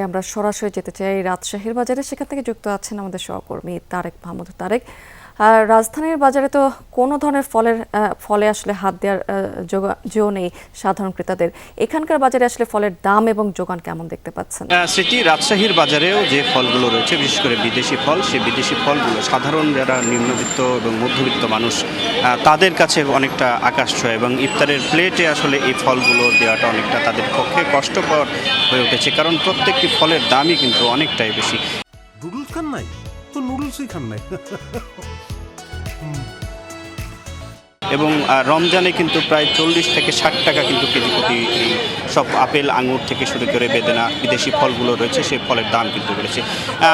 আমরা সরাসরি যেতে চাই রাজশাহীর বাজারে। সেখান থেকে যুক্ত আছেন আমাদের সহকর্মী তারেক মাহমুদ। তারেক, রাজধানীর বাজারে তো কোনো ধরনের ফলে আসলে হাত দেওয়ার জো নেই সাধারণ ক্রেতাদের। এখানকার বাজারে আসলে ফলের দাম এবং যোগান কেমন দেখতে পাচ্ছেন? সেটি রাজশাহীর বাজারেও যে ফলগুলো রয়েছে, বিশেষ করে বিদেশি ফল, সেই বিদেশি ফলগুলো সাধারণ যারা নিম্নবিত্ত এবং মধ্যবিত্ত মানুষ তাদের কাছে অনেকটা আকাশ ছোঁয়া, এবং ইফতারের প্লেটে আসলে এই ফলগুলো দেওয়াটা অনেকটা তাদের পক্ষে কষ্টকর হয়ে উঠেছে, কারণ প্রত্যেকটি ফলের দামই কিন্তু অনেকটাই বেশি। নুডলস খান নাই তো নুডলসই খান নাই। এবং রমজানে কিন্তু প্রায় 40 থেকে 60 টাকা কিন্তু কেজি প্রতি এই সব আপেল আঙুর থেকে শুরু করে বেদেনা বিদেশি ফলগুলো রয়েছে, সেই ফলের দাম কিন্তু বেড়েছে।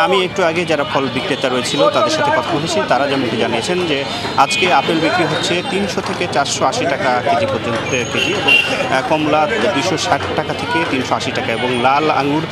আমি একটু আগে যারা ফল বিক্রেতা রয়েছিল তাদের সাথে কথা বলেছি, তারা যেমনটি জানিয়েছেন যে আজকে আপেল বিক্রি হচ্ছে 300 থেকে 480 টাকা কেজি পর্যন্ত কেজি, এবং কমলা 260 টাকা থেকে 380 টাকা, এবং লাল আঙুর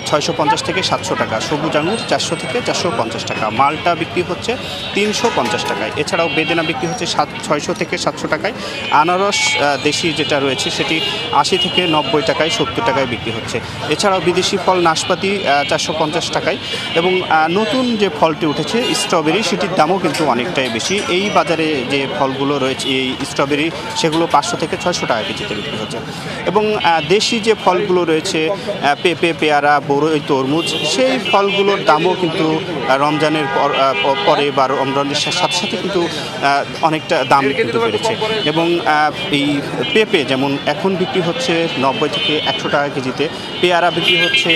650 থেকে 700 টাকা, সবুজ আঙুর 400 থেকে 450 টাকা, মালটা বিক্রি হচ্ছে 350 টাকায়। এছাড়াও বেদেনা বিক্রি হচ্ছে 600 থেকে 700 টাকায়। আনারস দেশি যেটা রয়েছে সেটি 80 থেকে 90 টাকায়, 70 টাকায় বিক্রি হচ্ছে। এছাড়াও বিদেশি ফল নাশপাতি 450 টাকায়, এবং নতুন যে ফলটি উঠেছে স্ট্রবেরি, সেটির দামও কিন্তু অনেকটাই বেশি। এই বাজারে যে ফলগুলো রয়েছে এই স্ট্রবেরি, সেগুলো 500 থেকে 600 টাকা কেজিতে বিক্রি হচ্ছে। এবং দেশি যে ফলগুলো রয়েছে পেঁপে, পেয়ারা, বরই, তরমুজ, সেই ফলগুলোর দামও কিন্তু রমজানের পরে বা রমজানের সাথে সাথে কিন্তু অনেকটা দাম কিন্তু বেড়েছে। এবং এই পেঁপে যেমন এখন বিক্রি হচ্ছে 90 থেকে 100 টাকা কেজিতে, পেয়ারা বিক্রি হচ্ছে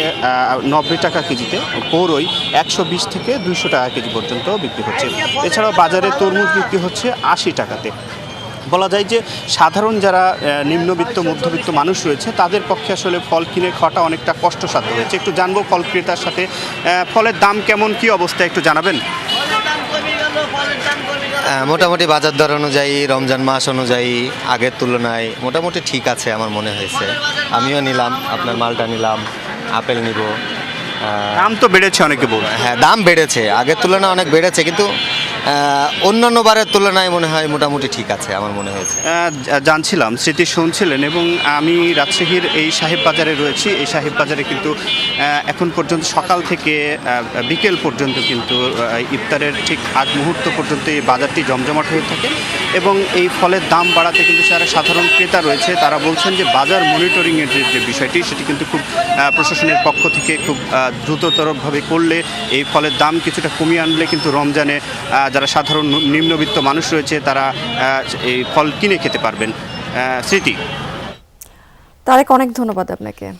90 টাকা কেজিতে, বরই 120 থেকে 200 টাকা কেজি পর্যন্ত বিক্রি হচ্ছে। এছাড়াও বাজারে তরমুজ বিক্রি হচ্ছে 80 টাকাতে। বলা যায় যে সাধারণ যারা নিম্নবিত্ত মধ্যবিত্ত মানুষ রয়েছে তাদের পক্ষে আসলে ফল কিনে খাওয়াটা অনেকটা কষ্টসাধ্য হয়েছে। একটু জানবো ফল ক্রেতার সাথে, ফলের দাম কেমন, কি অবস্থা একটু জানাবেন? মোটামুটি বাজার দর অনুযায়ী, রমজান মাস অনুযায়ী আগের তুলনায় মোটামুটি ঠিক আছে আমার মনে হয়েছে। আমিও নিলাম, আপনার মালটা নিলাম, আপেল নিব। দাম তো বেড়েছে অনেকে বলছে। হ্যাঁ, দাম বেড়েছে, আগের তুলনায় অনেক বেড়েছে, কিন্তু অন্যান্য বারের তুলনায় মনে হয় মোটামুটি ঠিক আছে আমার মনে হয়েছে। জানছিলাম, স্মৃতি শুনছিলেন, এবং আমি রাজশাহীর এই সাহেব বাজারে রয়েছি। এই সাহেব বাজারে কিন্তু এখন পর্যন্ত সকাল থেকে বিকেল পর্যন্ত কিন্তু ইফতারের ঠিক আগ মুহূর্ত পর্যন্ত এই বাজারটি জমজমাট হয়ে থাকে, এবং এই ফলের দাম বাড়াতে কিন্তু যারা সাধারণ ক্রেতা রয়েছে তারা বলছেন যে বাজার মনিটরিংয়ের যে বিষয়টি, সেটি কিন্তু খুব প্রশাসনের পক্ষ থেকে খুব দ্রুততরভাবে করলে এই ফলের দাম কিছুটা কমিয়ে আনলে কিন্তু রমজানে যারা সাধারণ নিম্নবিত্ত মানুষ রয়েছে তারা এই ফল কিনে খেতে পারবেন। স্মৃতি। তারেক, অনেক ধন্যবাদ আপনাকে।